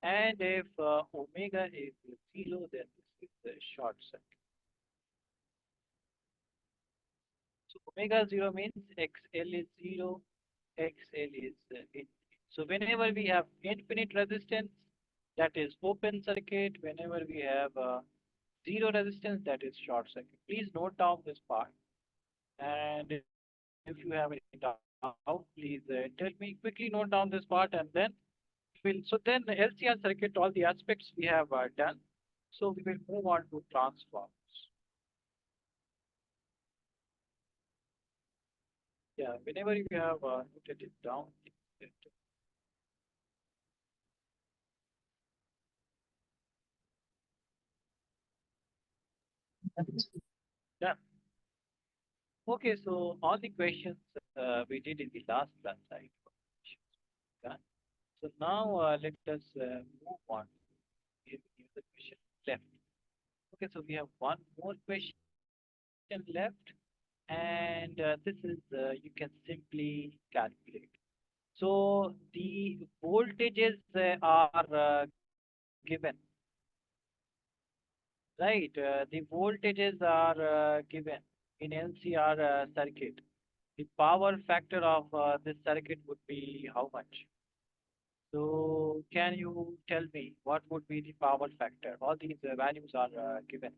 And if omega is 0, then this is the short circuit. So omega 0 means XL is 0, XL is infinite. So whenever we have infinite resistance, that is open circuit. Whenever we have zero resistance, that is short circuit. Please note down this part. And if you have any doubt, please tell me. Quickly note down this part, and then so then the LCR circuit, all the aspects we have done. So we will move on to transformers. Yeah, whenever you have noted it down, yeah. Okay, so all the questions we did in the last class, right? Done. So now let us move on. Give you the question left. Okay, so we have one more question left, and this is you can simply calculate. So the voltages are given, right? The voltages are given in LCR circuit. The power factor of this circuit would be how much? So can you tell me what would be the power factor? All these values are given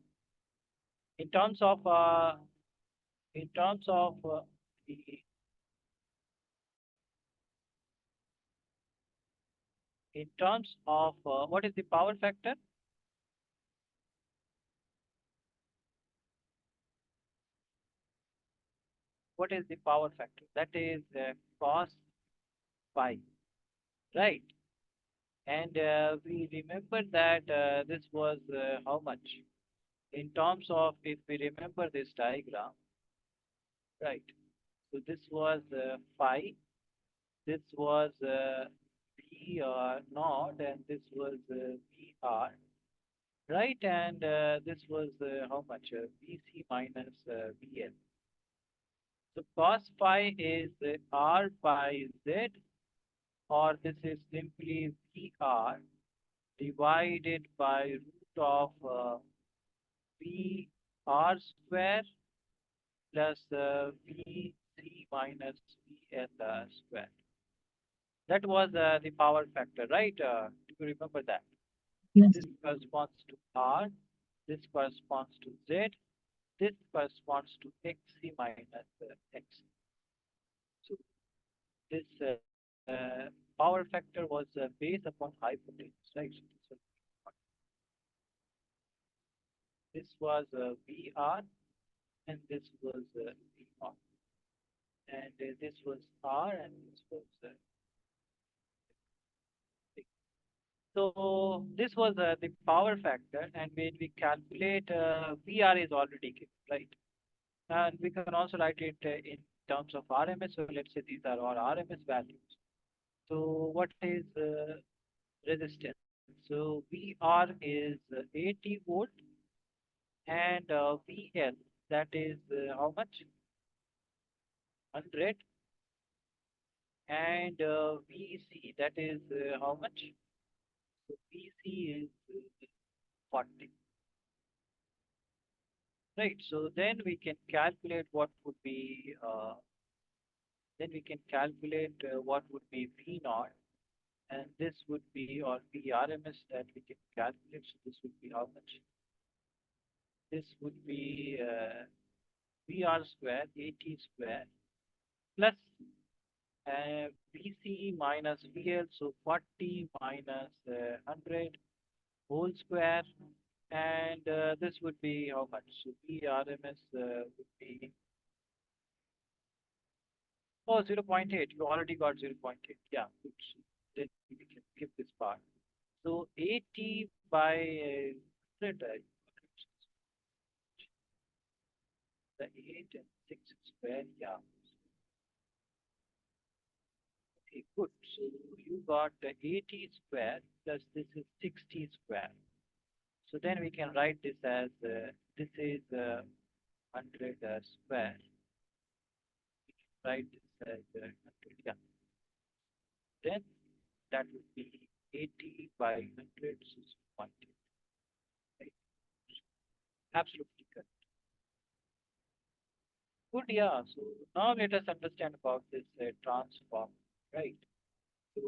in terms of the in terms of what is the power factor? What is the power factor? That is cos phi, right? And we remember that this was how much? In terms of, if we remember this diagram, right? So this was phi, this was V naught, and this was VR, right? And this was how much? VC minus VL. So cos phi is R by Z, or this is simply VR divided by root of VR square plus VC minus VL square. That was the power factor, right? Do you remember that? This Yes. corresponds to R, this corresponds to Z, this corresponds to XC minus X. So this power factor was based upon high potential, right? So this was VR and this was VR. And this was R and this was X. So this was the power factor, and when we calculate VR is already given, right? And we can also write it in terms of RMS. So let's say these are all RMS values. So what is resistance? So VR is 80 volt, and VL, that is how much? 100, and VC, that is how much? So VC is 40. Right. So then we can calculate what would be what would be V naught, and this would be, or VRMS, that we can calculate. So this would be how much? This would be VR square, 80 square, plus VCE minus VL, so 40 minus 100 whole square, and this would be how much? So VRMS would be, oh, 0.8. You already got 0.8. Yeah, good. So then we can skip this part. So 80 by 100, the 8 and 6 square. Yeah. Okay, good. So you got 80 square plus this is 60 square. So then we can write this as this is 100 square. We can write this as 100. Yeah. Then that would be 80 by 100 is 110. Right? Absolutely correct. Good, yeah. So now let us understand about this transform, right? So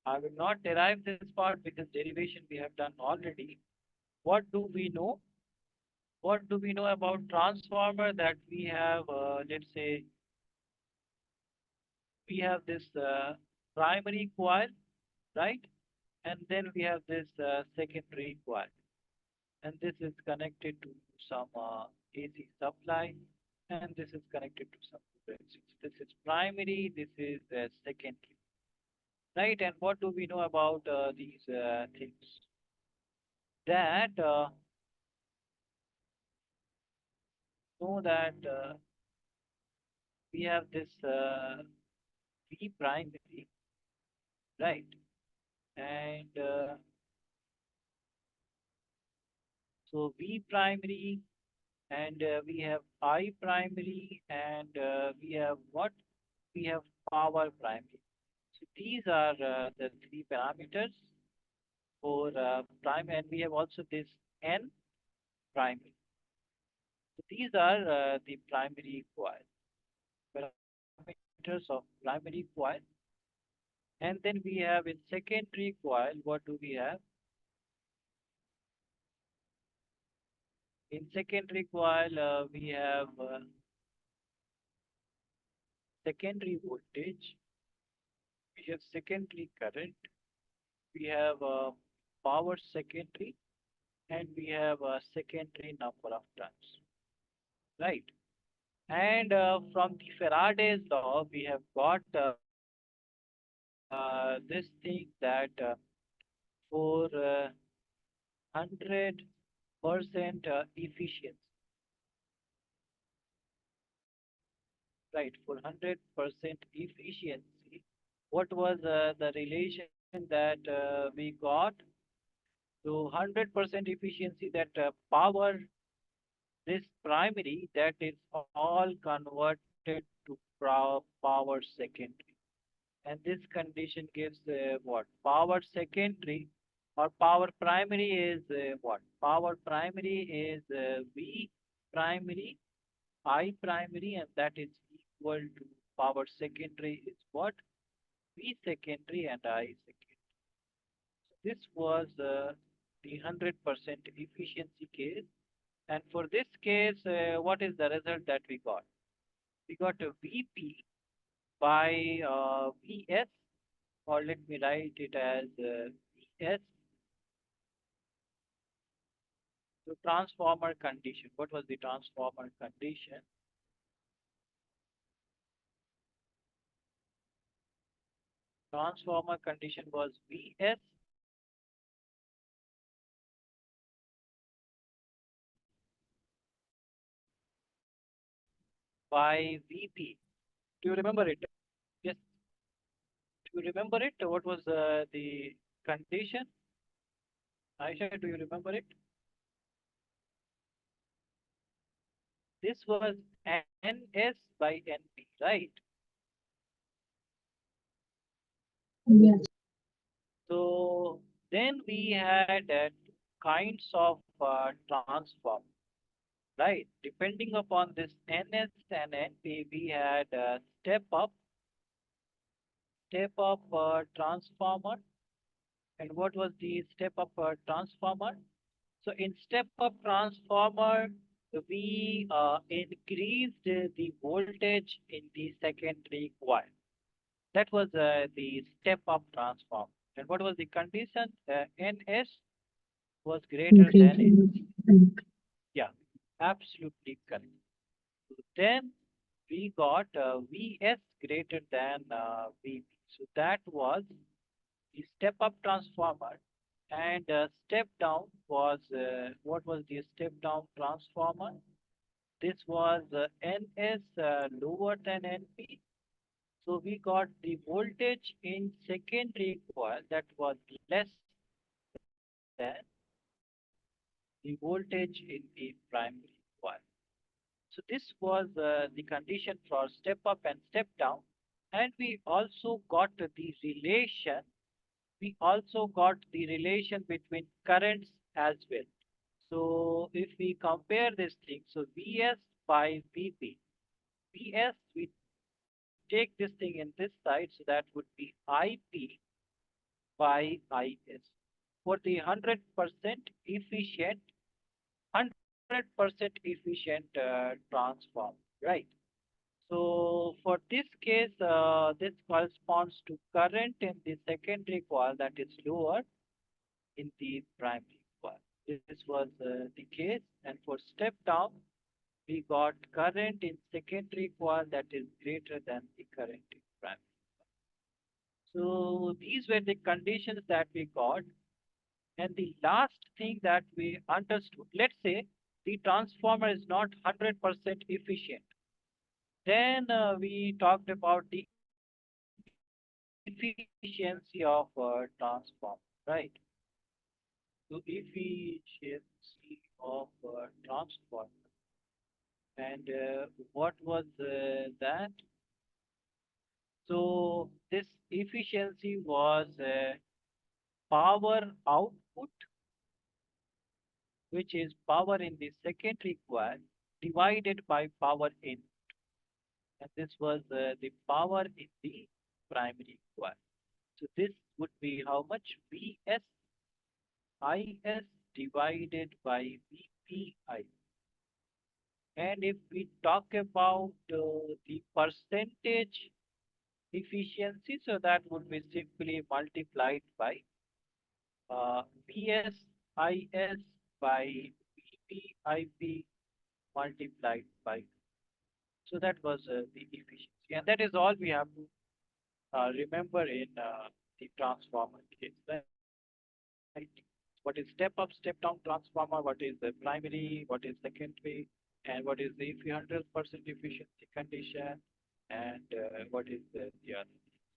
I will not derive this part because derivation we have done already. What do we know? What do we know about transformer? That we have, let's say, we have this primary coil, right? And then we have this secondary coil. And this is connected to some AC supply, and this is connected to some potentials. This is primary, this is secondary, right? And what do we know about these things? That know that we have this V primary, right? And so V primary, and we have I primary, and we have what? We have power primary. So these are the three parameters for prime, and we have also this N primary. So these are the primary coil, parameters of primary coil. And then we have in secondary coil, what do we have? In secondary coil, we have secondary voltage, we have secondary current, we have power secondary, and we have a secondary number of turns, right? And from the Faraday's law, we have got this thing that for 100% efficiency, right? For 100% efficiency, what was the relation that we got? So 100% efficiency, that power, this primary, that is all converted to power secondary. And this condition gives what? Power secondary or power primary is what? Power primary is V primary, I primary, and that is equal to power secondary is what? V secondary and I secondary. This was the 100% efficiency case. And for this case, what is the result that we got? We got a Vp by Vs, or let me write it as Vs. So transformer condition. What was the transformer condition? Transformer condition was Vs by Vp. Do you remember it? Yes. Do you remember it? What was the condition? Aisha, do you remember it? This was Ns by Np, right? Yes. So then we had kinds of transform, right? Depending upon this Ns and Np, we had step up transformer. And what was the step up transformer? So in step up transformer, we increased the voltage in the secondary coil. That was the step up transform. And what was the condition? Ns was greater than Greater. NP. Yeah, absolutely correct. So then we got Vs greater than Vp. So that was the step up transformer. And step down was, what was the step down transformer? This was Ns lower than Np. So we got the voltage in secondary coil that was less than the voltage in the primary coil. So this was the condition for step up and step down. And we also got the relation we also got the relation between currents as well. So if we compare this thing, so Vs by Vp, Vs, we take this thing in this side, so that would be Ip by Is. For the 100% efficient, 100% efficient transform, right? So for this case, this corresponds to current in the secondary coil that is lower in the primary coil. This was the case. And for step down, we got current in secondary coil that is greater than the current in primary. So these were the conditions that we got. And the last thing that we understood, let's say the transformer is not 100% efficient. Then we talked about the efficiency of transformer, right? So efficiency of transformer. And what was that? So this efficiency was power output, which is power in the secondary coil divided by power in, and this was the power in the primary coil. So this would be how much? Vs Is divided by Vpi. And if we talk about the percentage efficiency, so that would be simply multiplied by Vs Is by Vpip multiplied by. So that was the efficiency. And that is all we have to remember in the transformer case, right? What is step up, step down transformer? What is the primary? What is secondary? And what is the 100% efficiency condition? And what is the other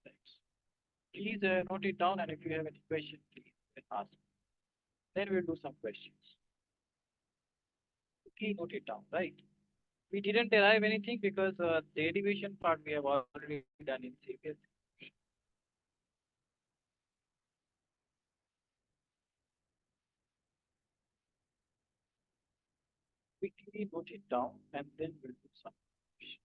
things? Please note it down. And if you have any question, please ask. Then we'll do some questions. Okay, note it down, right? We didn't derive anything because the derivation part we have already done in CBS. Quickly note it down and then we'll do some questions.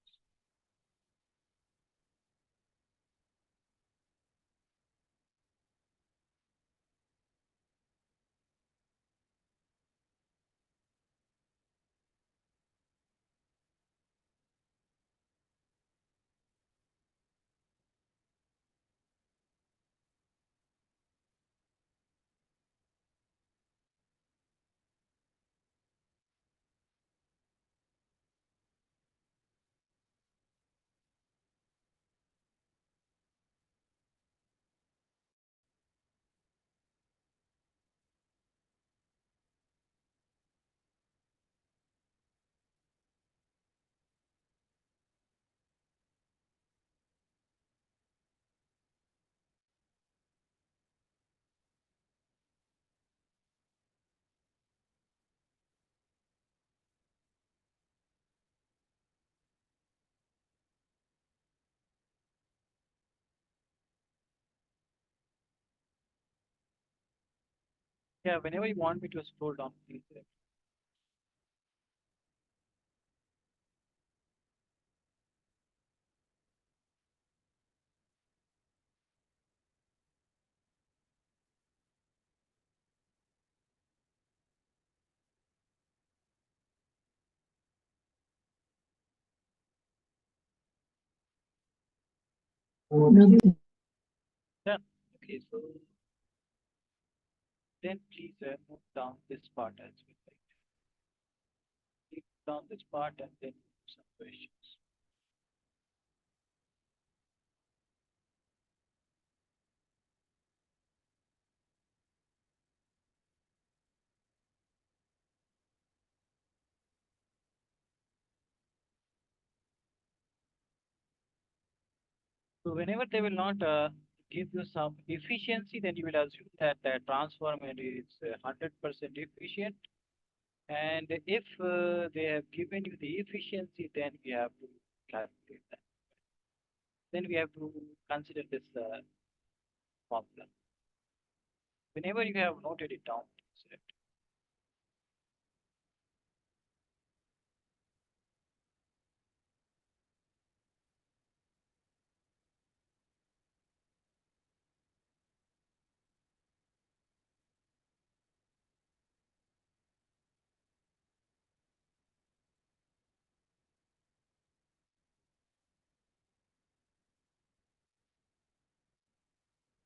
Yeah, whenever you want me to scroll down, please. Nothing. Done. Okay, so then please note down this part as well. Right? Note down this part and then some questions. So whenever they will not give you some efficiency, then you will assume that the transformer is 100% efficient. And if they have given you the efficiency, then we have to calculate that. Then we have to consider this formula. Whenever you have noted it down, select.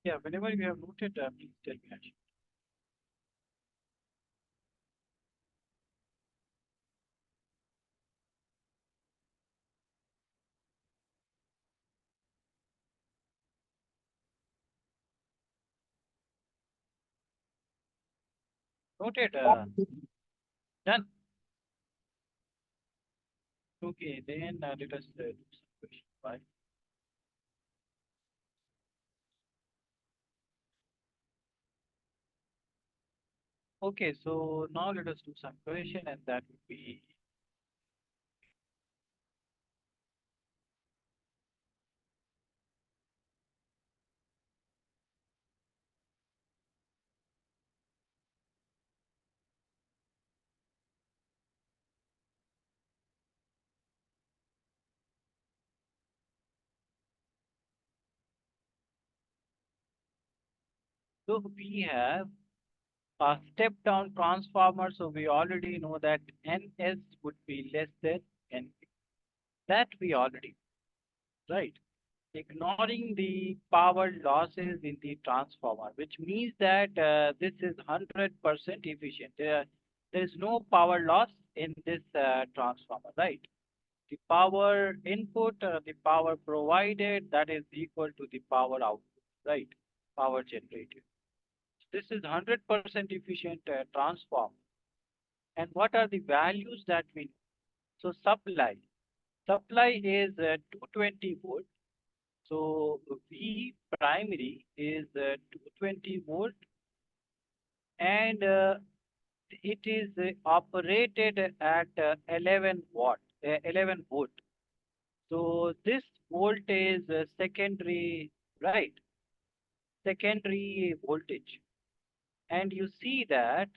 Yeah, whenever you have noted, please tell me, Ash. Noted, done. Okay, then let us do some question. Right? Okay, so now let us do some question, and that would be so we have a step down transformer. So we already know that NS would be less than NP. That we already right. Ignoring the power losses in the transformer, which means that this is 100% efficient. There is no power loss in this transformer, right? The power input, the power provided, that is equal to the power output, right? Power generated. This is 100% efficient transform. And what are the values that we know? So supply is 220 volt. So V primary is 220 volt, and it is operated at 11 watt, 11 volt. So this volt is secondary, right? Secondary voltage. And you see that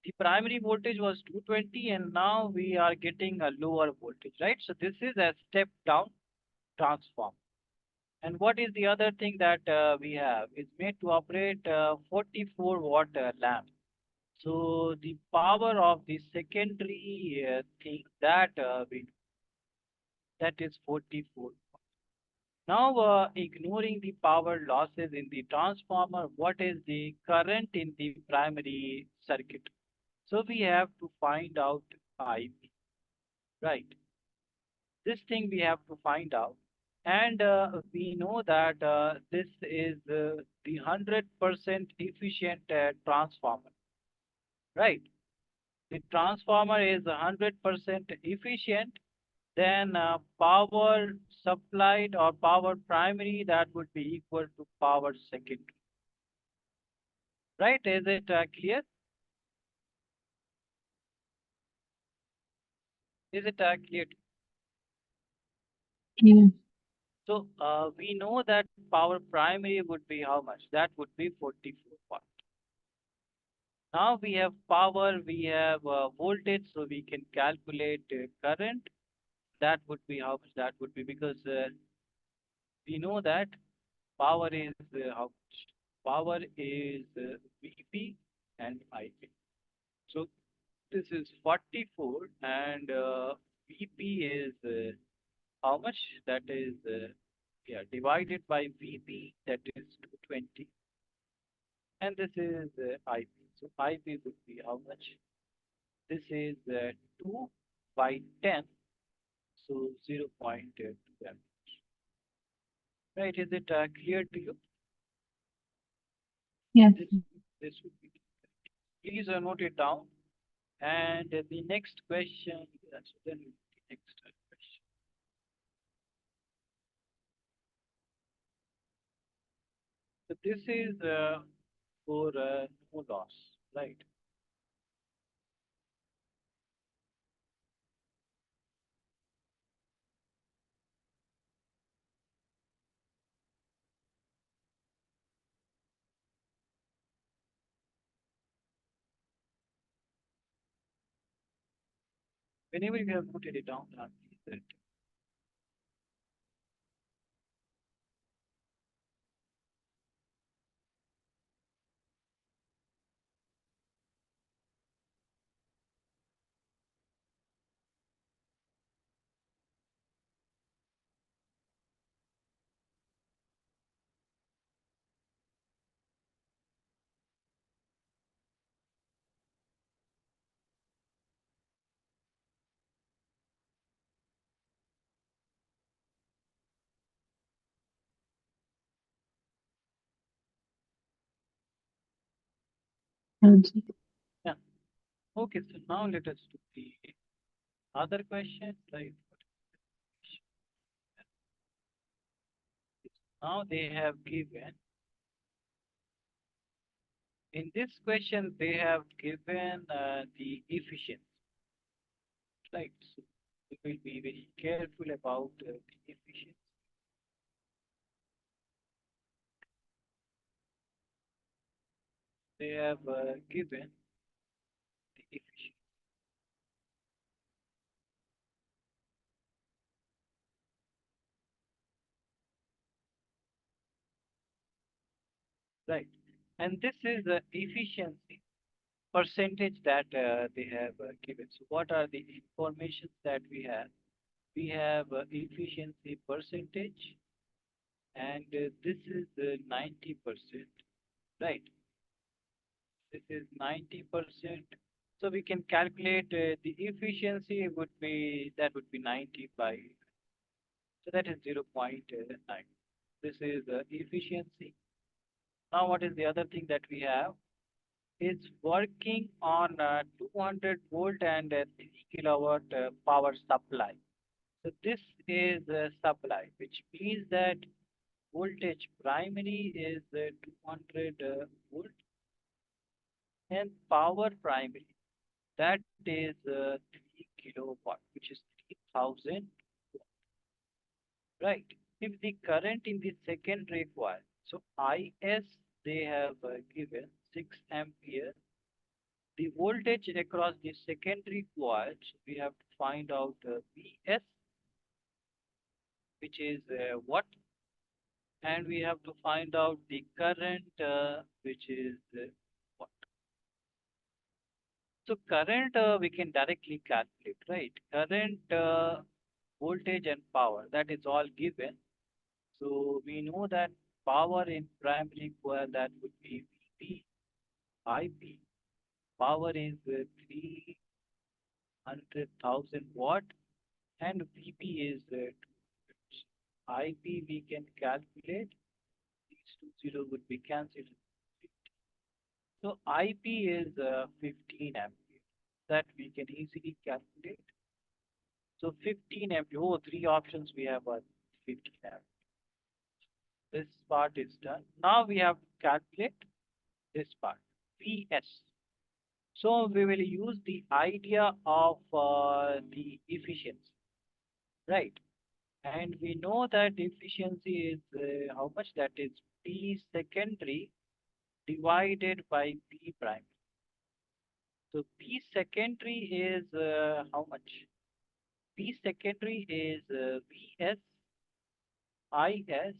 the primary voltage was 220 and now we are getting a lower voltage, right? So this is a step down transform. And what is the other thing that we have? It's made to operate 44 watt lamp. So the power of the secondary thing that that is 44. Now, ignoring the power losses in the transformer, what is the current in the primary circuit? So we have to find out IP, right? This thing we have to find out. And we know that this is the 100% efficient transformer, right? The transformer is 100% efficient, then power supplied or power primary that would be equal to power secondary, right? Is it clear? Is it clear? Yeah. So we know that power primary would be how much? That would be 44 watt. Now we have power, we have voltage, so we can calculate current. That would be how much? That would be because we know that power is how much? Power is Vp and Ip. So this is 44 and Vp is how much? That is yeah, divided by Vp, that is 220, and this is Ip. So Ip would be how much? This is 2 by 10, so 0.2 amperes. Right? Is it clear to you? Yes. This this would be. Please note it down. And the next question, yes, then the next question. So this is for no loss, right? Whenever you have put it down, that yeah. Okay, so now let us do the other question. Right. Now they have given in this question they have given the efficiency. Right. So we will be very careful about the efficiency. They have given the efficiency. Right. And this is the efficiency percentage that they have given. So what are the informations that we have? We have efficiency percentage, and this is 90%, right? This is 90%. So we can calculate the efficiency would be, that would be 90 by, so that is 0.9. This is efficiency. Now what is the other thing that we have? Is working on 200 volt and 3 kilowatt power supply. So this is supply, which means that voltage primary is 200 volt and power primary that is 3 kilowatt, which is 3000, right? If the current in the secondary coil, so IS they have given 6 ampere. The voltage across the secondary coil, so we have to find out Vs, which is what, and we have to find out the current, which is what. So current we can directly calculate, right? Current, voltage and power, that is all given. So we know that power in primary coil that would be Vp, Ip. Power is 300,000 watt and Vp is 200. Ip we can calculate. These two zero would be cancelled. So IP is 15 ampere. That we can easily calculate. So 15 ampere. Oh, three options we have are 15 ampere. This part is done. Now we have to calculate this part, Vs. So we will use the idea of the efficiency, right? And we know that efficiency is how much, that is P secondary divided by P prime. So P secondary is how much? P secondary is Vs, Is,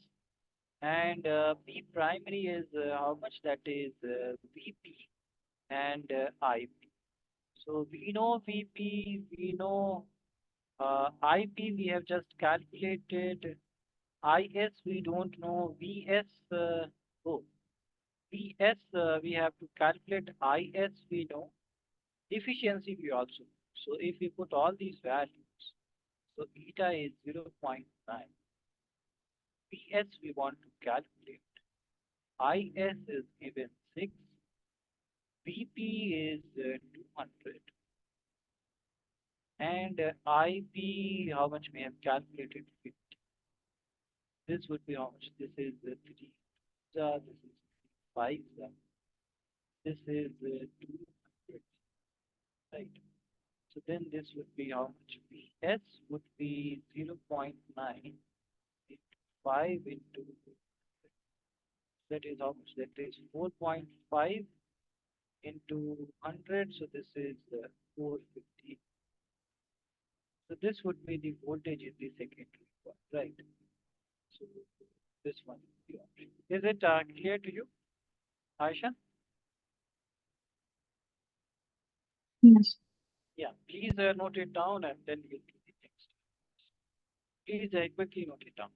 and P primary is how much? That is Vp and Ip. So we know Vp, we know Ip, we have just calculated. Is we don't know. Vs, oh, Vs we have to calculate. Is we know. Efficiency we also know. So if we put all these values, so eta is 0.9. Ps we want to calculate. Is is given 6. Vp is 200. And Ip, how much we have calculated? 50. This would be how much? This is 3. This is 5. This is 200. Right. So then this would be how much? Vs would be 0.9 into 5 into, that is how much? That is 4.5 into 100. So this is 450. So this would be the voltage in the secondary coil, right? So this one is the option. Is it clear to you, Aisha? Yes. Yeah, please note it down and then we'll do the next. Please quickly note it down.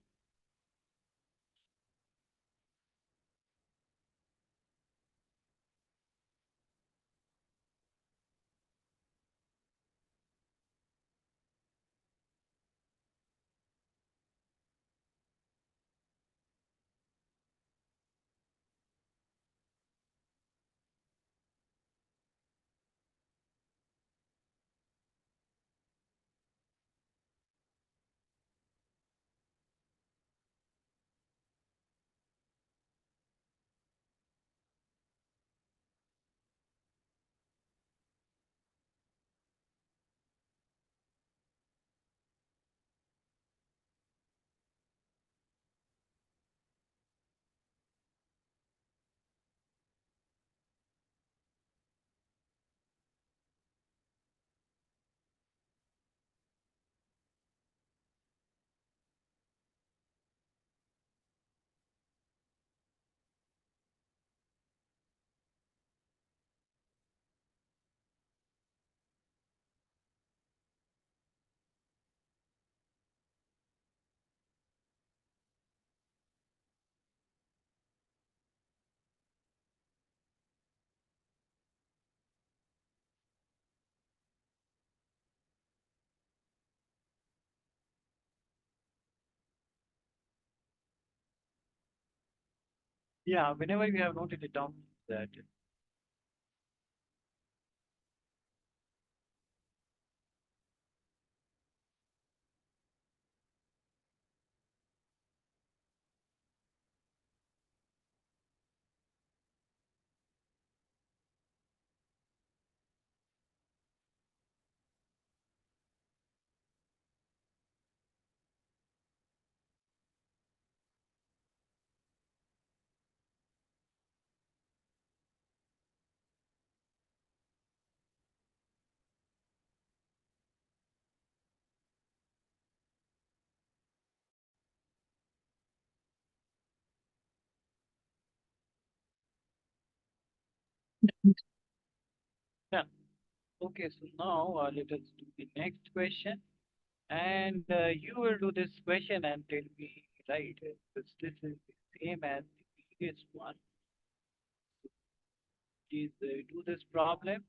Yeah, whenever you have noted it down, that yeah. Okay, so now let us do the next question. And you will do this question and tell me, right, this is the same as the previous one. Please do this problem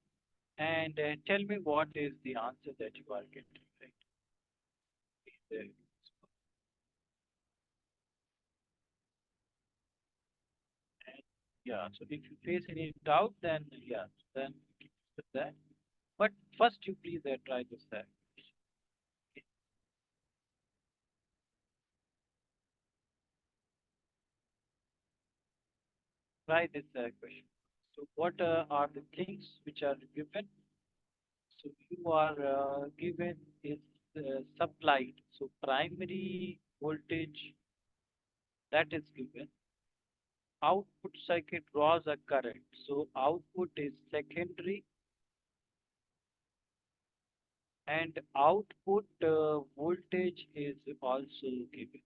and tell me what is the answer that you are getting, right? Please, and yeah, so if you face any doubt, then yeah, then we can discuss that. But first, you please try this. Try this question. So, what are the things which are given? So, you are given is supplied. So, primary voltage that is given. Output circuit draws a current. So, output is secondary and output voltage is also given.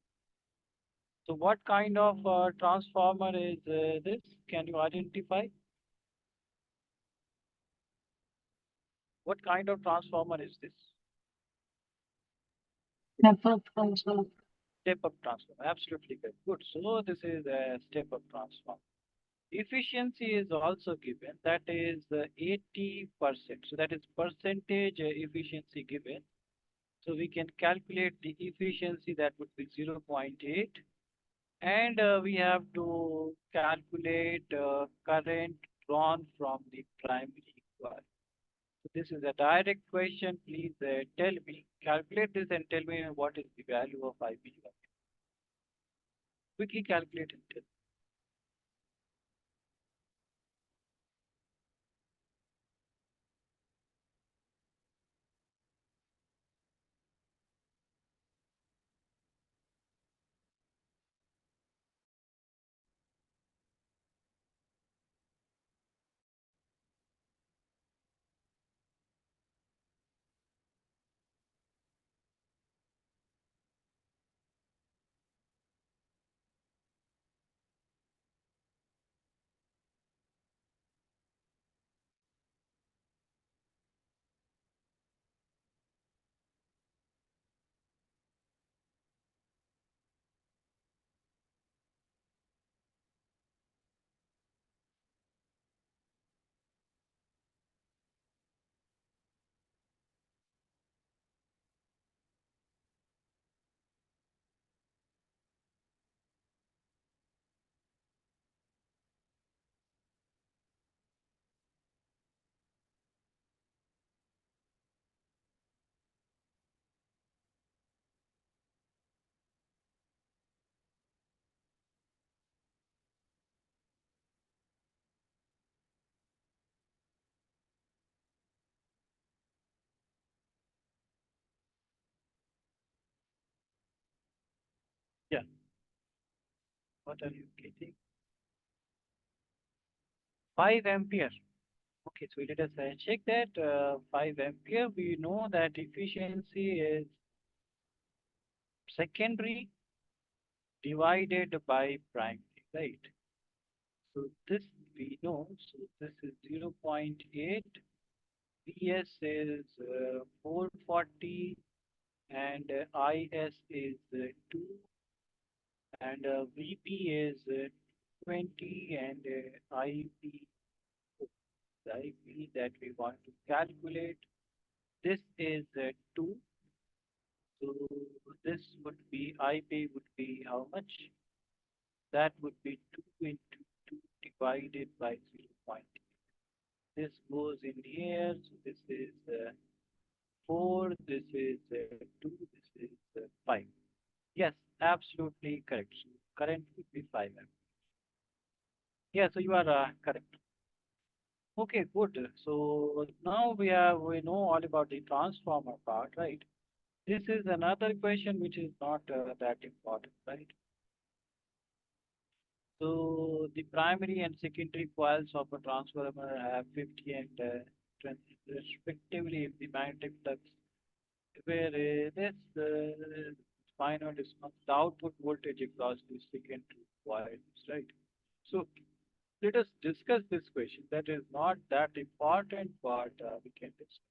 So, what kind of transformer is this? Can you identify? What kind of transformer is this? Step-up transfer. Step-up transformer. Absolutely good. Good. So this is a step-up transformer. Efficiency is also given. That is 80%. So that is percentage efficiency given. So we can calculate the efficiency that would be zero point 0.8. And we have to calculate current drawn from the primary coil. So this is a direct question. Please tell me, calculate this and tell me what is the value of IB. Quickly calculate it. What are you getting? 5 ampere. Okay, so let us check that 5 ampere. We know that efficiency is secondary divided by primary, right? So this we know. So this is 0.8. Vs is 440 and Is is 2 and Vp is 20 and IP that we want to calculate. This is 2. So this would be IP would be how much? That would be 2 into 2 divided by 0. This goes in here. So this is 4. This is 2. This is 5. Yes, absolutely correct. So current would be 5 amp. Yeah, so you are correct. Okay, good. So now we know all about the transformer part, right? This is another question which is not that important, right? So the primary and secondary coils of a transformer have 50 and 20 respectively if the magnetic flux where this minor is not the output voltage across the secondary coils, right? So let us discuss this question. That is not that important, but we can discuss.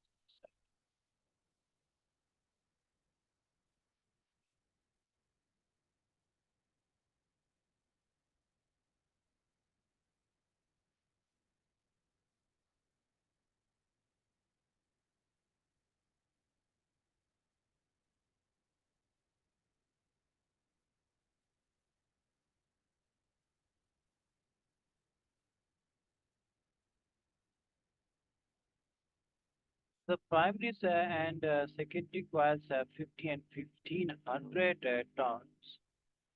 The primaries and secondary coils have 50 and 1500 turns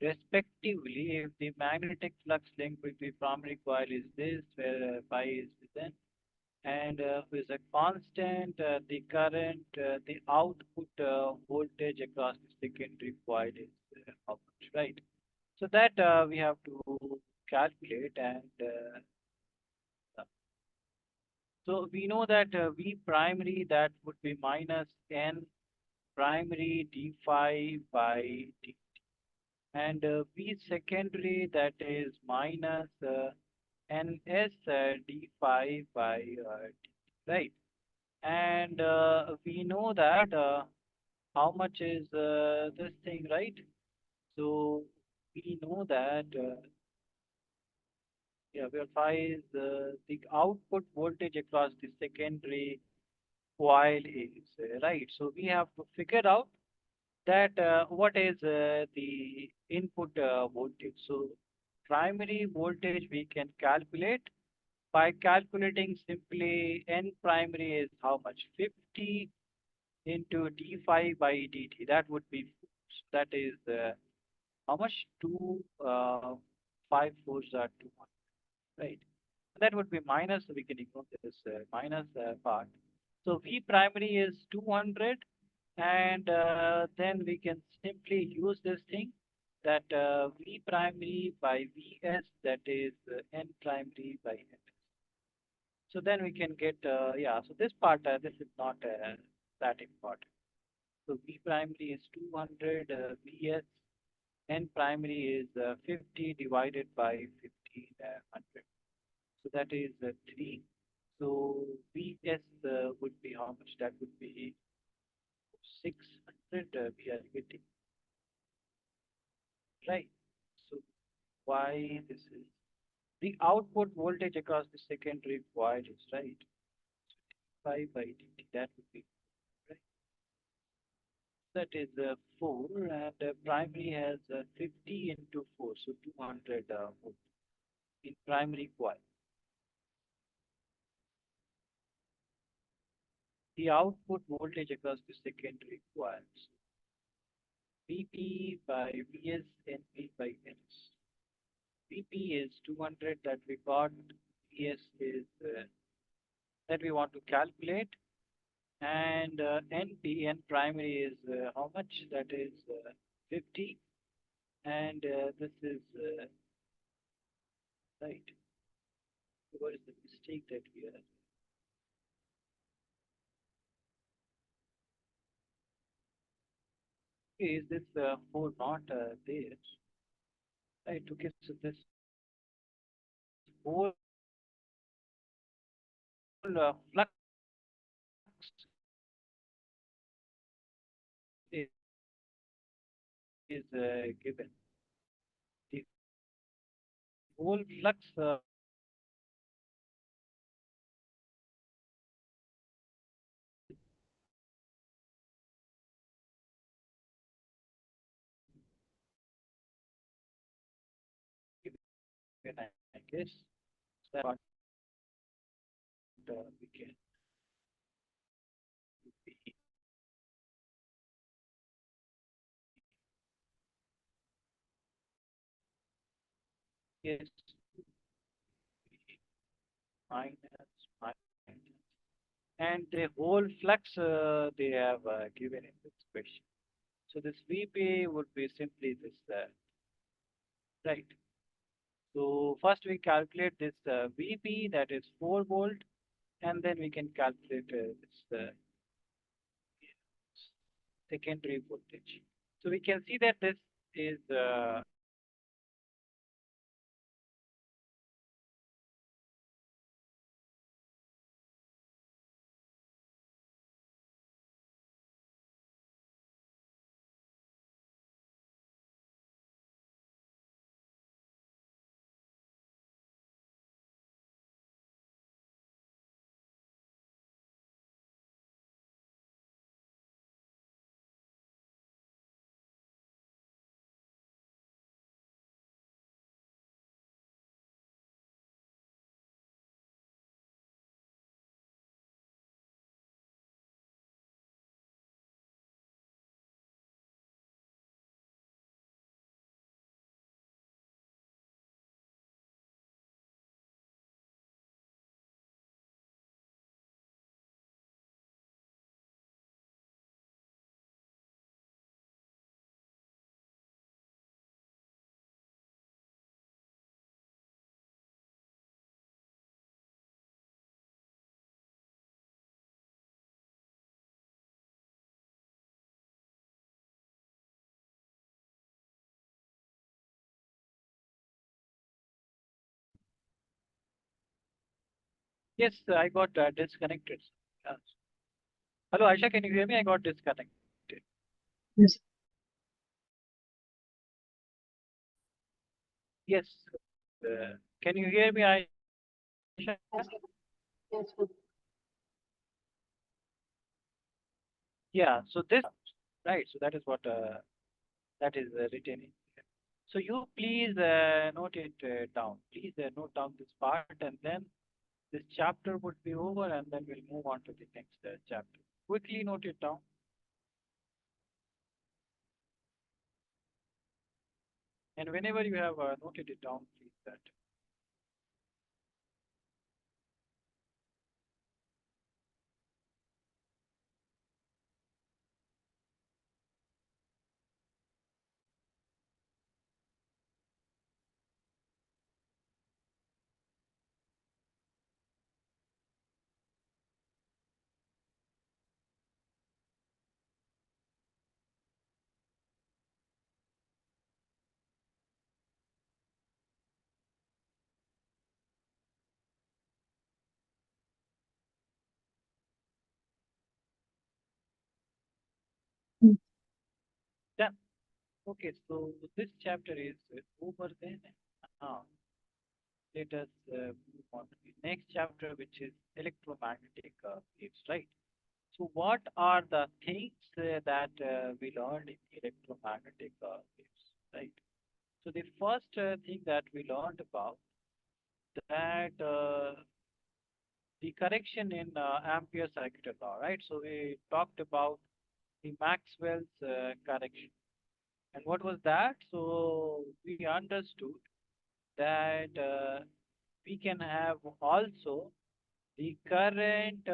respectively if the magnetic flux link with the primary coil is this, where pi is then, and with a constant, the current, the output voltage across the secondary coil is how much, right? So that we have to calculate and so we know that V primary that would be minus N primary d phi by d and V secondary that is minus ns d phi by d, right? And we know that how much is this thing, right? So we know that yeah, where phi is the output voltage across the secondary coil is right. So we have to figure out that what is the input voltage. So primary voltage we can calculate by calculating simply N primary is how much? 50 into d phi by dt. That would be, that is how much? 2, 5 fours are 200, right? That would be minus, so we can ignore this minus part. So V primary is 200 and then we can simply use this thing that V primary by Vs that is N primary by N. So then we can get, yeah, so this part, this is not that important. So V primary is 200, Vs, N primary is 50 divided by 1500. So that is 3. So Vs would be how much? That would be 600 we are getting, right? So why this is the output voltage across the secondary coil is right. 5 by dt, that would be right. That is 4 and primary has 50 into 4, so 200 volt in primary coil. The output voltage across the secondary coils, Vp by Vs and V by Ns. Vp is 200 that we got, Vs is that we want to calculate, and NP, N primary is how much? That is 50, and this is right? What is the mistake that we are? Okay, is this 4 not there? Right. Okay, so this whole flux is given. The whole flux given, I guess. That's what we can be. Yes, minus. And the whole flux they have given in this question. So this VP would be simply this, right? So first we calculate this VP, that is 4 volt, and then we can calculate this secondary voltage. So we can see that this is yes, I got disconnected. Uh, Hello, Aisha, can you hear me? I got disconnected. Yes. Yes, can you hear me, Aisha? Yes. Yes. Yes. Yeah, so this, right, so that is what that is written in here. So you please note it down. Please note down this part, and then this chapter would be over, and then we'll move on to the next chapter. Quickly note it down. And whenever you have noted it down, please that. Mm. Done. Okay, so this chapter is over then. Now, let us move on to the next chapter, which is electromagnetic waves, right? So, what are the things that we learned in electromagnetic waves, right? So, the first thing that we learned about that the correction in Ampere circuit law, right? So, we talked about the Maxwell's correction. And what was that? So, we understood that we can have also the current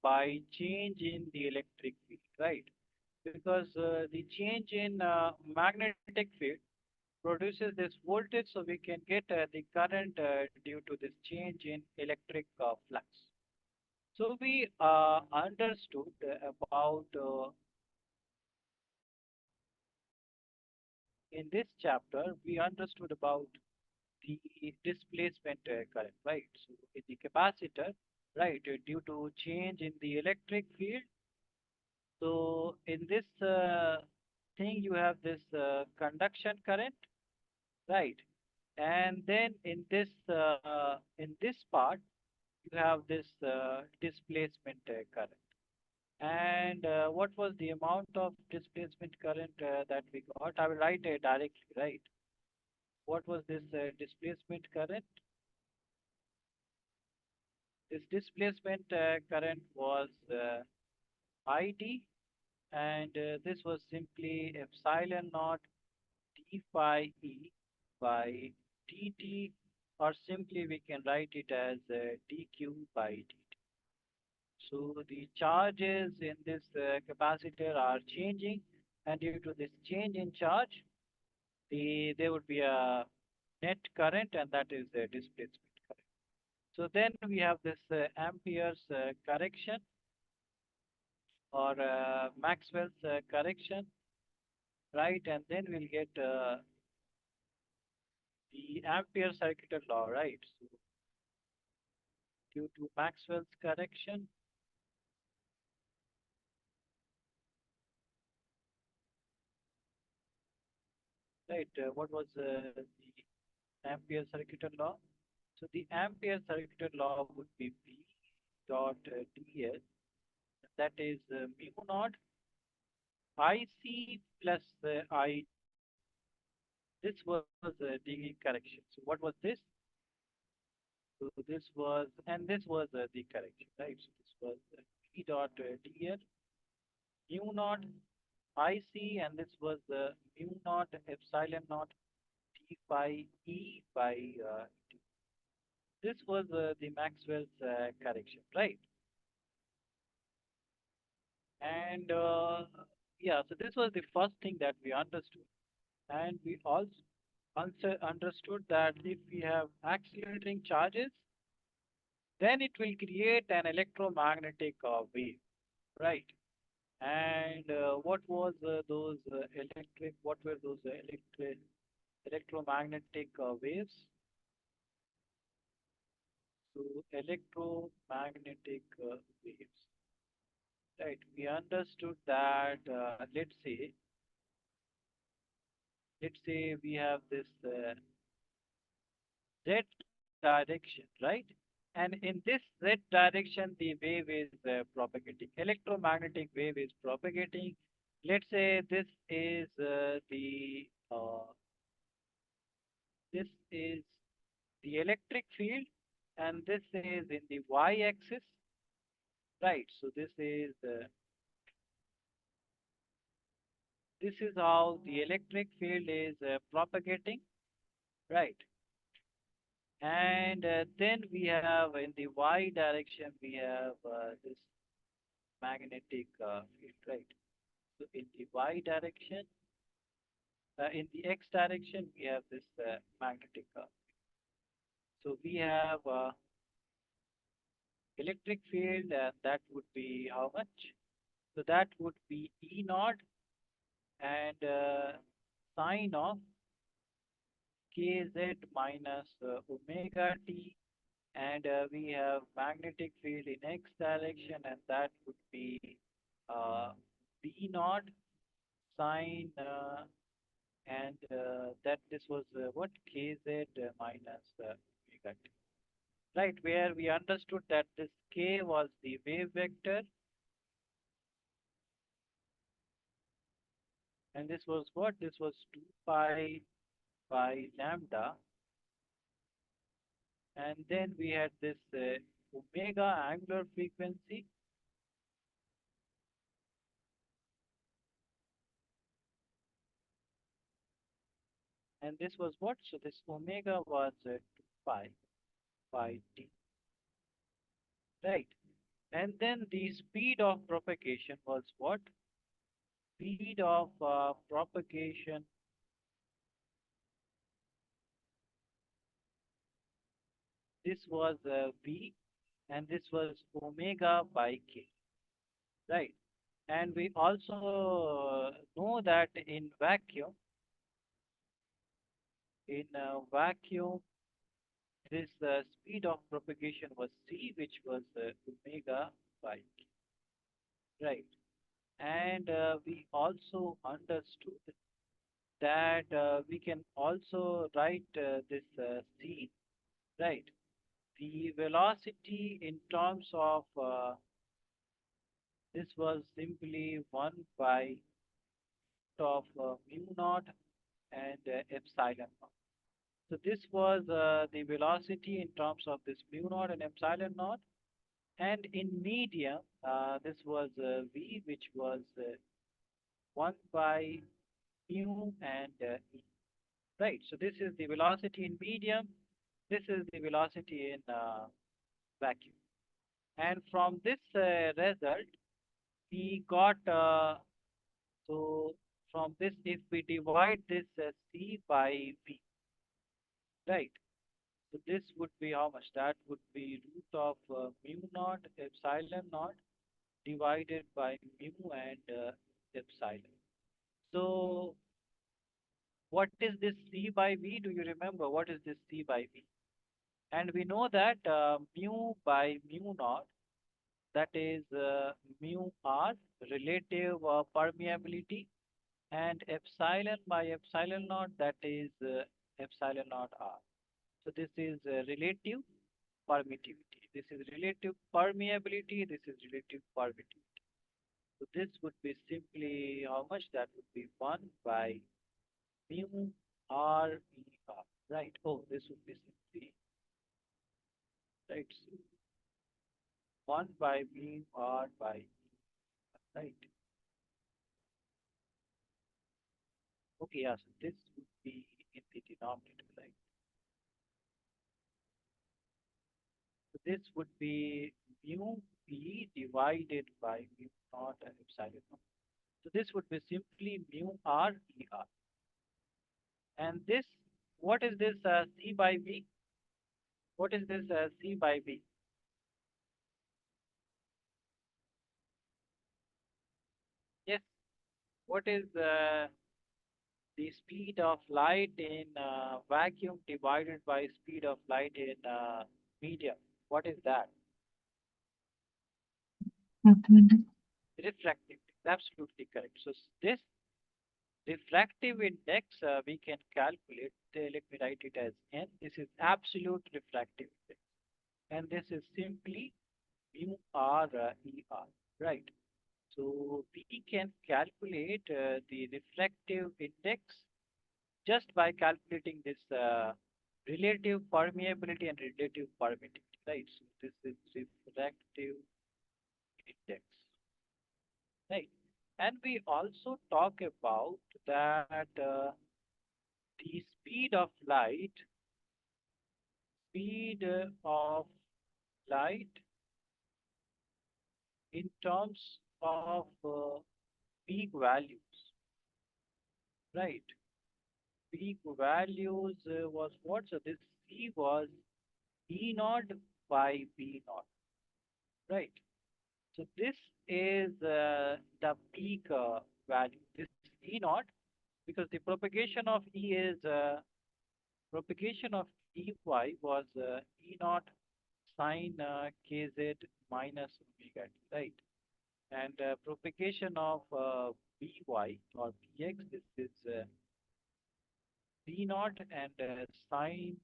by change in the electric field, right? Because the change in magnetic field produces this voltage, so we can get the current due to this change in electric flux. So we understood about in this chapter we understood about the displacement current, right? So in the capacitor, right, due to change in the electric field. So in this thing, you have this conduction current, right? And then in this part, you have this displacement current. And what was the amount of displacement current that we got? I will write it directly, right? What was this displacement current? This displacement current was ID, and this was simply epsilon naught d phi e by dt, or simply we can write it as dq by dt. So the charges in this capacitor are changing, and due to this change in charge, there would be a net current, and that is the displacement current. So then we have this Ampere's correction, or Maxwell's correction, right? And then we'll get the Ampere circuital law, right? So due to Maxwell's correction, right? What was the Ampere circuital law? So the Ampere circuital law would be V dot ds, that is mu naught IC plus ID. This was the correction. So what was this? So this was, and this was the correction, right? So this was V dot dl mu naught IC, and this was mu naught epsilon naught d phi e by t. This was the Maxwell's correction, right? And yeah, so this was the first thing that we understood. And we also understood that if we have accelerating charges, then it will create an electromagnetic wave, right? And what was those what were those electromagnetic waves? So electromagnetic waves, right? We understood that, let's say we have this Z direction, right? And in this Z direction, the wave is propagating. Electromagnetic wave is propagating. Let's say this is the electric field, and this is in the y-axis, right? So this is how the electric field is propagating, right? And then we have in the y direction we have this magnetic field, right? So in the y direction, in the x direction, we have this magnetic. So we have electric field, and that would be how much? So that would be E naught and sine of kz minus omega t, and we have magnetic field in x direction, and that would be uh, b naught sine and that this was what kz minus omega t, right? Where we understood that this k was the wave vector, and this was what? This was 2 pi by lambda, and then we had this omega angular frequency, and this was what? So this omega was 2 pi by t, right? And then the speed of propagation was what? Speed of propagation this was V, and this was omega by K, right? And we also know that in vacuum, this speed of propagation was c, which was omega by k, right? And we also understood that we can also write this c, right? The velocity in terms of this was simply 1 by of mu naught and epsilon naught. So this was the velocity in terms of this mu naught and epsilon naught. And in medium, this was v, which was 1 by mu and e. Right. So this is the velocity in medium. This is the velocity in vacuum. And from this result, we got so from this, if we divide this c by v, right? So this would be how much? That would be root of mu naught epsilon naught divided by mu and epsilon. So what is this C by V? Do you remember what is this C by V? And we know that mu by mu naught, that is mu R, relative permeability, and epsilon by epsilon naught, that is epsilon naught R. So this is relative permittivity. This is relative permeability. This is relative permittivity. So this would be simply how much? That would be 1 by mu R E R. Right. Oh, this would be simply right. So 1 by mu R by E. Right. Okay. Yeah. So this would be in the denominator. Right. So this would be mu E divided by mu naught and epsilon naught. So this would be simply mu R E R. And this, what is this C by V? What is this C by V? Yes. What is the speed of light in vacuum divided by speed of light in medium? What is that? Okay. Refractive. Absolutely correct. So this refractive index we can calculate. Let me write it as n. This is absolute refractive index, and this is simply mu r e r. Right. So we can calculate the refractive index just by calculating this relative permeability and relative permittivity, right? So this is refractive index, right? And we also talk about that the speed of light in terms of peak values, right? Peak values was what? So this C was E naught by B naught, right? So this is the peak value. This E naught, because the propagation of EY was E naught sine kz minus omega t, right? And propagation of By or Bx, this is V naught and sine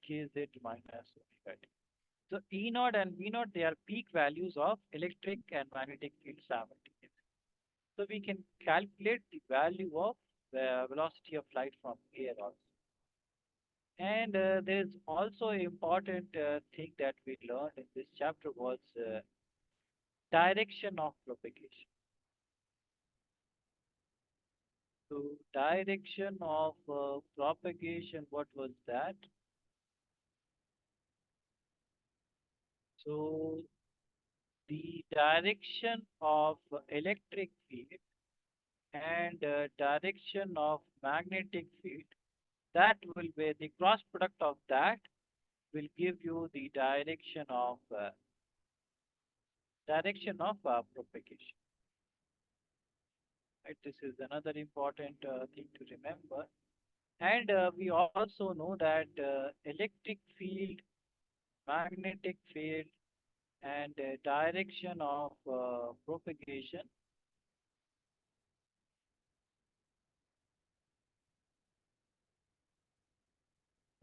kz minus omega t. So E naught and V naught, they are peak values of electric and magnetic field simultaneously. So we can calculate the value of the velocity of light from air also. And there is also an important thing that we learned in this chapter was direction of propagation. So direction of propagation, what was that? So the direction of electric field and direction of magnetic field, that will be the cross product of that will give you the direction of propagation. Right? This is another important thing to remember. And we also know that electric field, magnetic field, and direction of propagation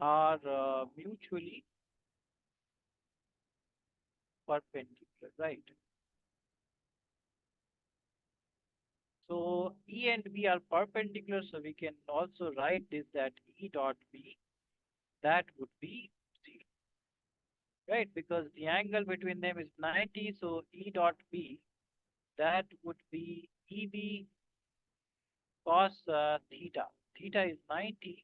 are mutually perpendicular, right? So E and B are perpendicular, so we can also write this that E dot B, that would be 0, right? Because the angle between them is 90, so E dot B, that would be EB cos theta. Theta is 90,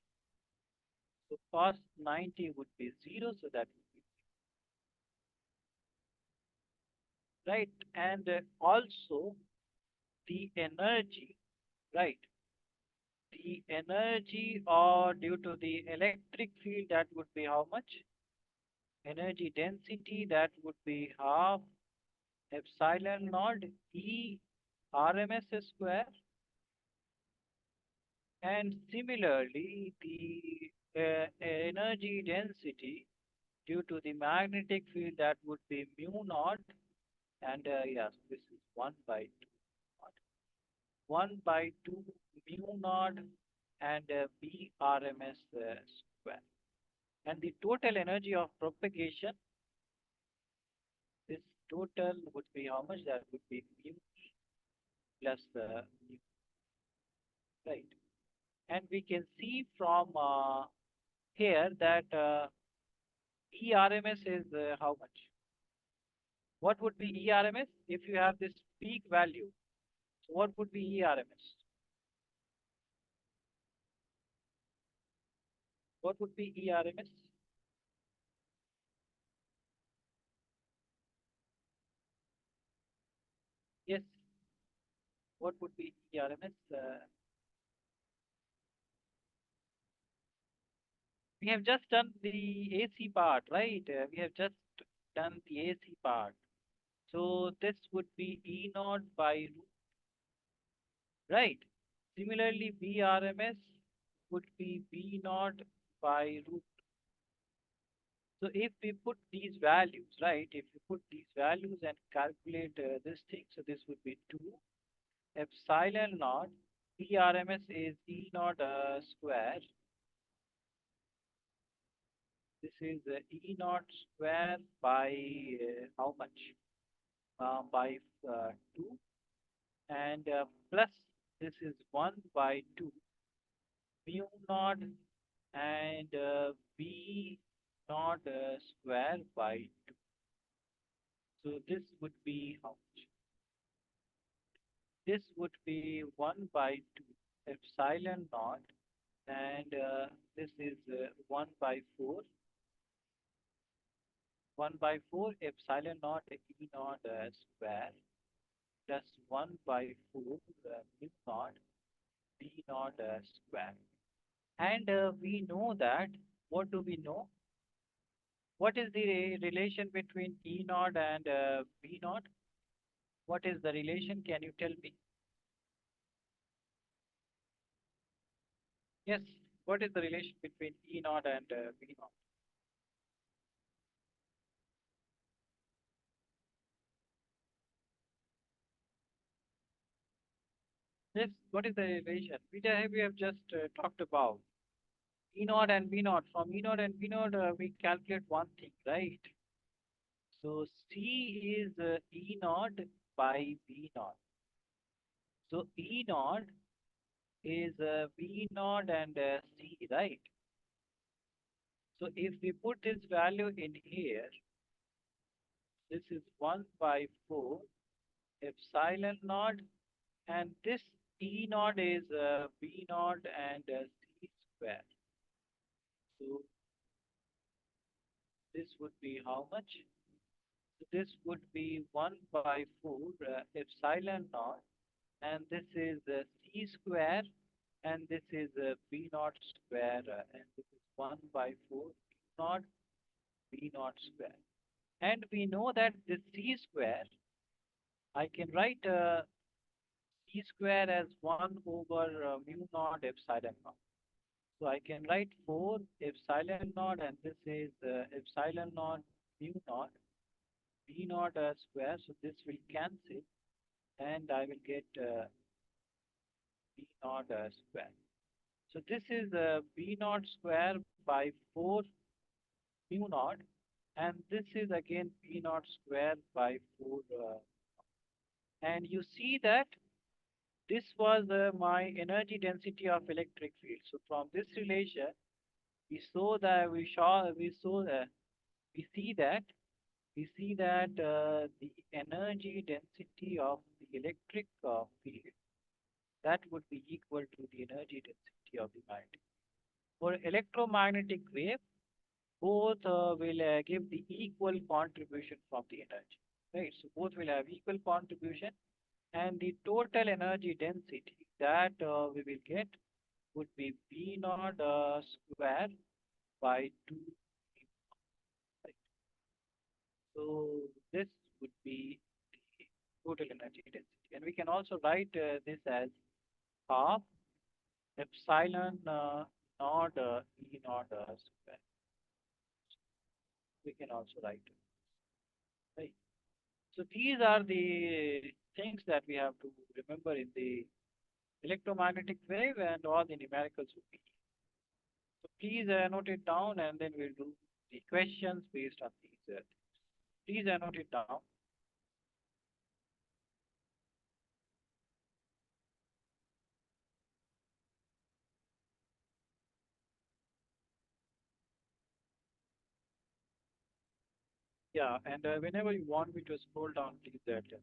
so cos 90 would be 0, so that would be right. And also the energy, right? The energy or due to the electric field, that would be how much? Energy density, that would be half epsilon naught E RMS square. And similarly, the energy density due to the magnetic field, that would be mu naught. And yes, this is 1 by 2 naught. 1 by 2 mu naught and BRMS square. And the total energy of propagation, this total would be how much? That would be mu plus mu, right? And we can see from here that ERMS is how much? What would be ERMS if you have this peak value? So what would be ERMS? What would be ERMS? Yes, what would be ERMS? We have just done the AC part, right? We have just done the AC part. So this would be E naught by root, right? Similarly, BRMS would be B naught by root. So if we put these values, right? If we put these values and calculate this thing, so this would be 2 epsilon naught. BRMS is E naught square. This is E naught square by how much? By 2, and plus this is 1 by 2 mu naught and b naught square by 2. So this would be how much? This would be 1 by 2 epsilon naught, and this is 1 by 4, 1 by 4 epsilon naught e naught square plus 1 by 4 mu naught b naught square. And we know that, what do we know? What is the relation between E naught and B naught? What is the relation? Can you tell me? Yes, what is the relation between E naught and B naught? Yes, what is the relation? We have just talked about E naught and B naught. From E naught and B naught, we calculate one thing, right? So C is E naught by B naught. So E naught is B naught and C, right? So if we put this value in here, this is 1 by 4 epsilon naught, and this E naught is B naught and C square. So this would be how much? So this would be 1 by 4 epsilon naught, and this is C square, and this is B naught square, and this is 1 by 4 B naught V naught square. And we know that this C square, I can write C square as 1 over mu naught epsilon naught. So I can write 4 epsilon naught, and this is epsilon naught mu naught V naught square. So this will cancel, and I will get V naught square. So this is V naught square by 4 mu naught, and this is again V naught square by 4. And you see that this was my energy density of electric field. So from this relation, we see that the energy density of the electric field that would be equal to the energy density of the magnetic. For electromagnetic wave, both will give the equal contribution from the energy, right? So both will have equal contribution, and the total energy density that we will get would be V naught square by 2. Right? So this would be the total energy density. And we can also write this as half epsilon naught E naught square. We can also write it. Right? So these are the things that we have to remember in the electromagnetic wave, and all the numericals would be. So please note it down, and then we'll do the questions based on these. Please note it down. Yeah, and whenever you want me to scroll down, please tell me.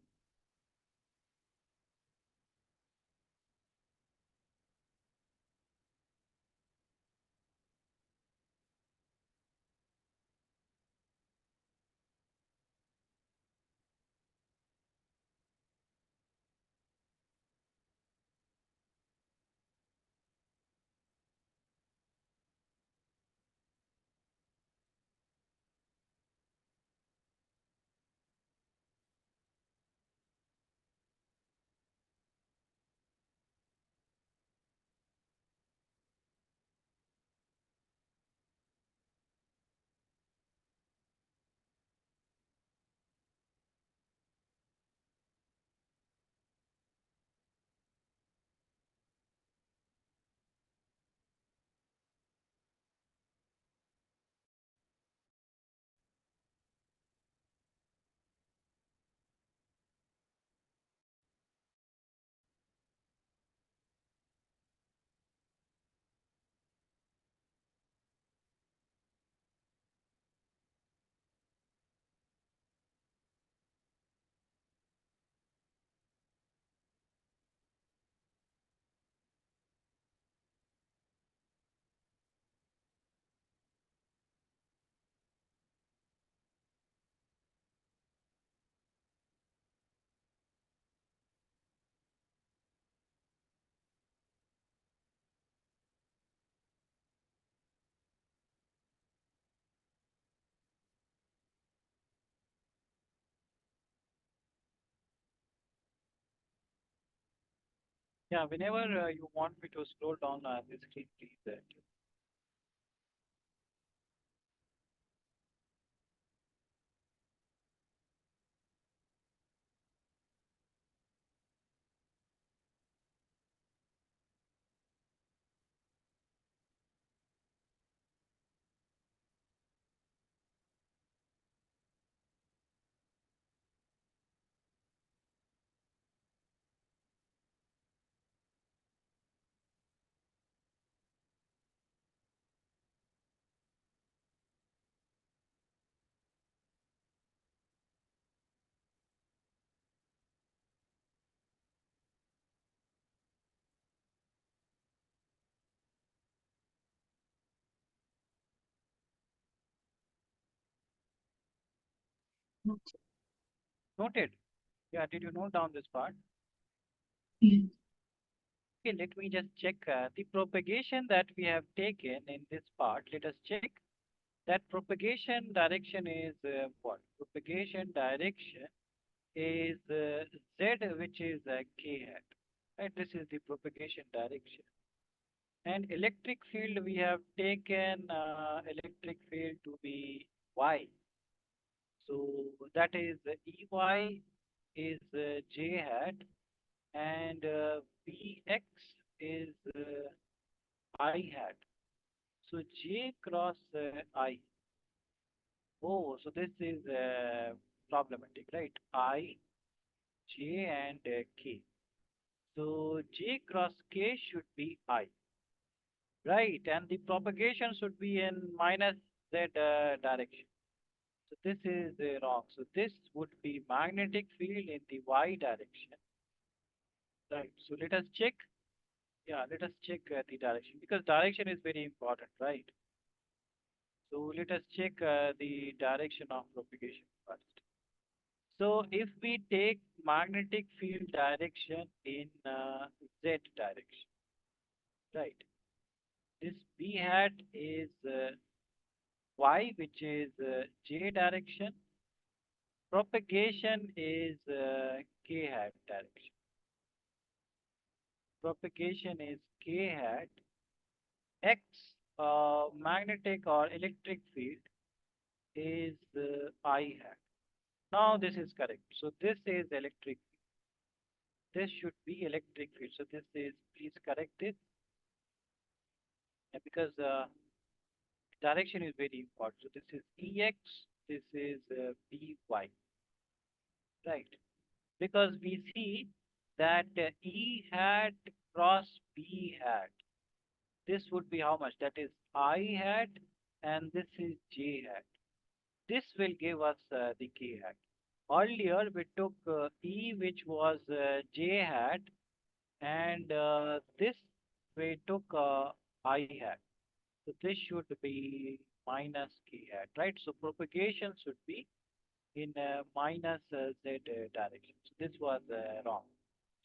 Yeah, whenever you want me to scroll down the screen, please. Noted. Yeah, did you note down this part? Yes. Okay, let me just check the propagation that we have taken in this part. Let us check That propagation direction is what? Propagation direction is z, which is k hat. Right? This is the propagation direction. And electric field, we have taken electric field to be y. So that is Ey is j hat, and Bx is I hat. So J cross I. Oh, so this is problematic, right? I, J, and K. So J cross K should be I, right? And the propagation should be in minus Z direction. So this is wrong. So this would be magnetic field in the Y direction, right? So let us check. Yeah, let us check the direction because direction is very important, right? So let us check the direction of propagation first. So if we take magnetic field direction in Z direction, right? This B hat is Y, which is J direction. Propagation is K hat direction. Propagation is K hat. X, magnetic or electric field, is I hat. Now this is correct. So this is electric. This should be electric field. So this is, please correct it because direction is very important. So this is EX, this is BY, right? Because we see that E hat cross B hat. This would be how much? That is I hat, and this is J hat. This will give us the K hat. Earlier we took E, which was J hat, and this we took I hat. So this should be minus k hat, right? So propagation should be in minus z direction. So this was wrong.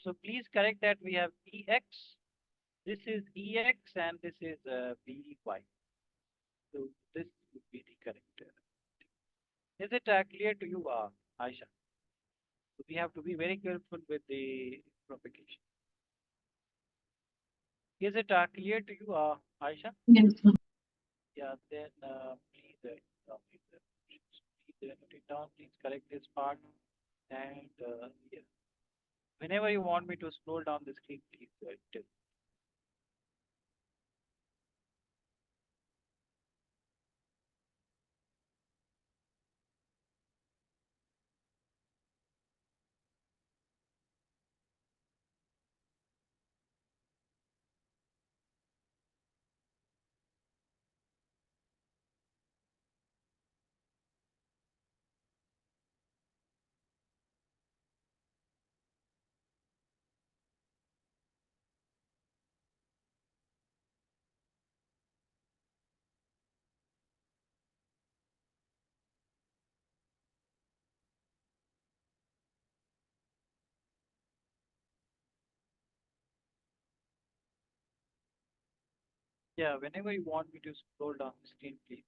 So please correct that we have Ex. This is Ex and this is By. So this would be the correct. Is it clear to you, Aisha? So we have to be very careful with the propagation. Is it clear to you, Aisha? Yes, sir. Yeah, then please, please note it down. Please correct this part. And yeah, whenever you want me to scroll down the screen, please tell. Yeah, whenever you want me to scroll down the screen, please.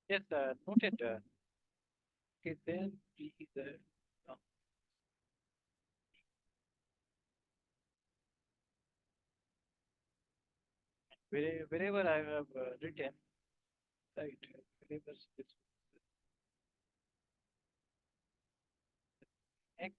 Yes, noted. Okay, then please, uh, wherever I have written, right, wherever this X,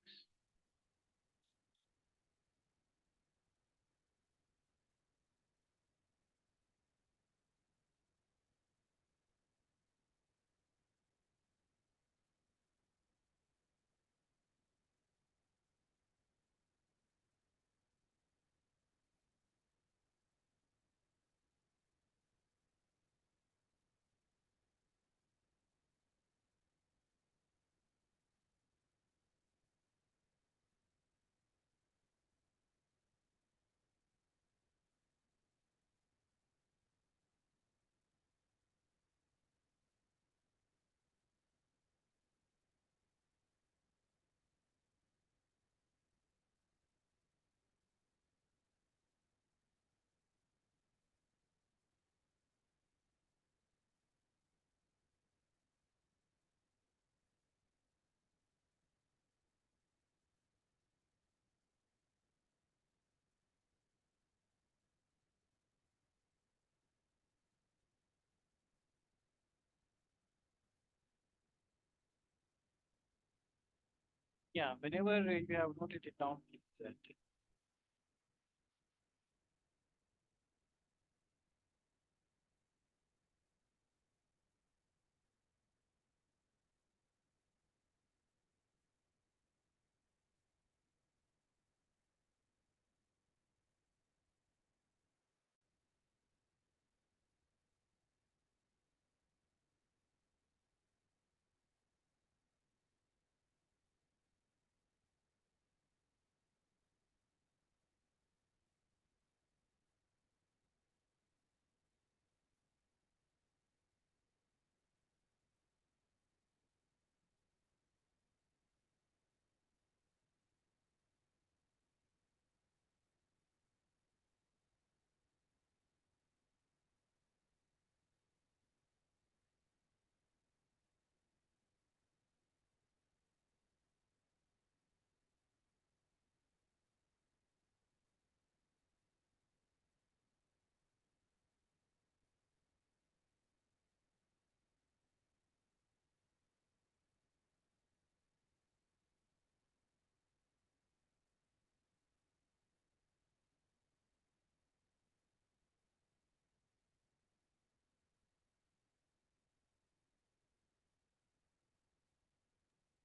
yeah, whenever you have noted it down, please.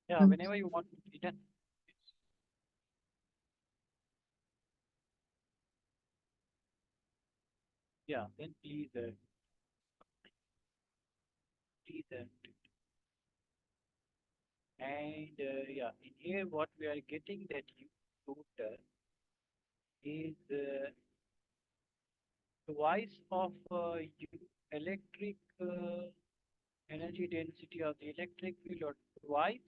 Yeah, Okay. whenever you want to be done, yeah, then please, please, and yeah, in here what we are getting that you total is twice of electric energy density of the electric field or twice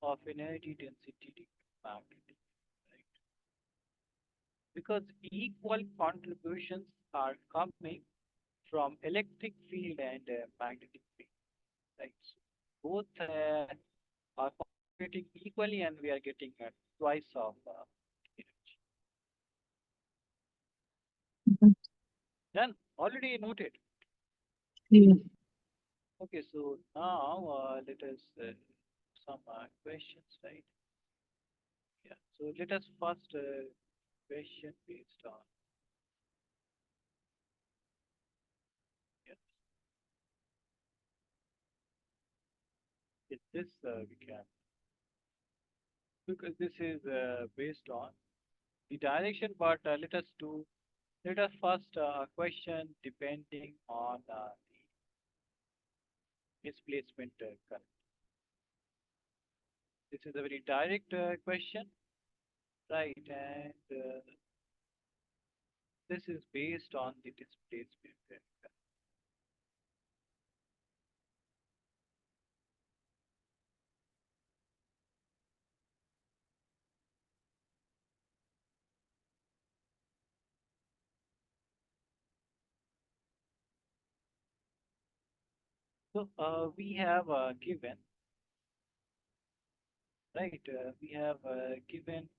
of energy density due to magnetic, right? Because equal contributions are coming from electric field and magnetic field, right? So both are contributing equally, and we are getting twice of energy. Done. Already noted. Yeah. Okay, so now let us some questions, right? Yeah. So let us first question based on yeah, is this we can because this is based on the direction, but let us first question depending on the displacement current. This is a very direct question, right? And this is based on the displacement current. So we have given, right? We have given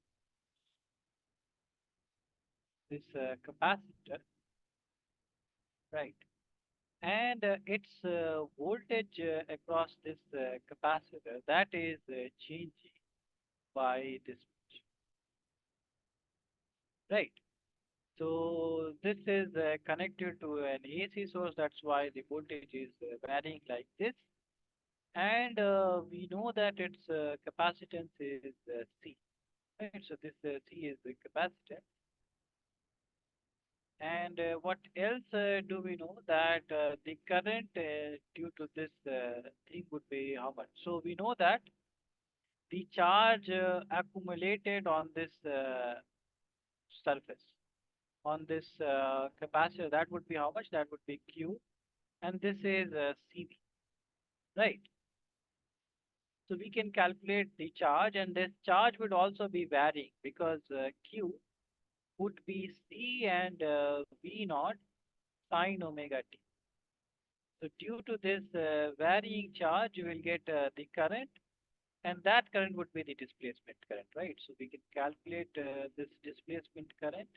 this capacitor, right? And its voltage across this capacitor that is changing by this much, right? So this is connected to an AC source. That's why the voltage is varying like this. And we know that its capacitance is C, right? So this C is the capacitance. And what else do we know that the current due to this thing would be how much? So we know that the charge accumulated on this surface, on this capacitor, that would be how much? That would be Q, and this is CV, right? So we can calculate the charge, and this charge would also be varying because Q would be C and V naught sine omega t. So due to this varying charge, you will get the current, and that current would be the displacement current, right? So we can calculate this displacement current,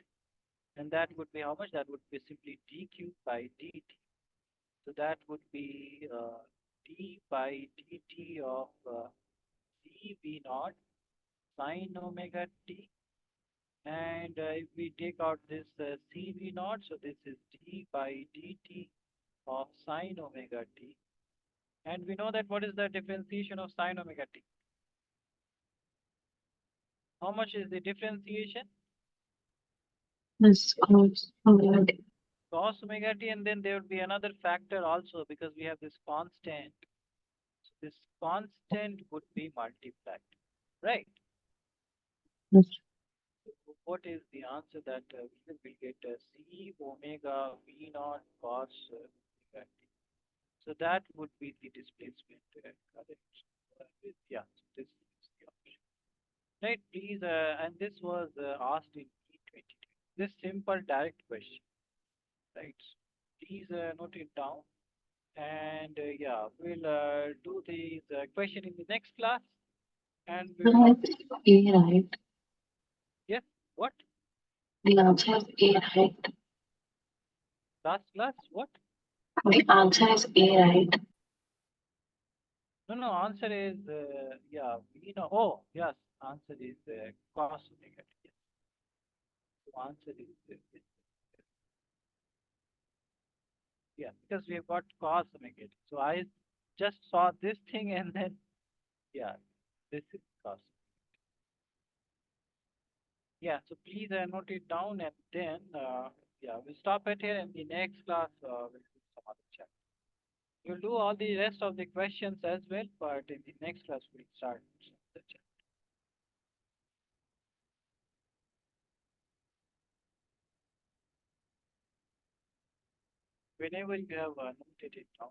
and that would be how much? That would be simply dq by dt. So that would be d by dt of cv naught sine omega t. And if we take out this cv naught, so this is d by dt of sine omega t. And we know that what is the differentiation of sine omega t? How much is the differentiation? Yes, course. Alright. Cos omega t, and then there would be another factor also because we have this constant. So this constant would be multiplied, right? Yes. So what is the answer that we will get C omega V naught cos omega t. So that would be the displacement current. Yeah, so this is the option. Right, please, and this was asked in E22. This simple direct question, right? Please note it down. And yeah, we'll do this question in the next class. And we will It's A, right? yes, what? The answer is A, right? Last class, what? The answer is A, right? No, no, answer is yeah, we know. Oh, yes, answer is cos omega t. Yes. So answer is yeah, because we have got cos omega t. So I just saw this thing and then yeah, this is cos. Yeah, so please note it down and then yeah, we'll stop it here. In the next class we'll do some other chat. You'll do all the rest of the questions as well, but in the next class we'll start the chat. Whenever you have noted it down.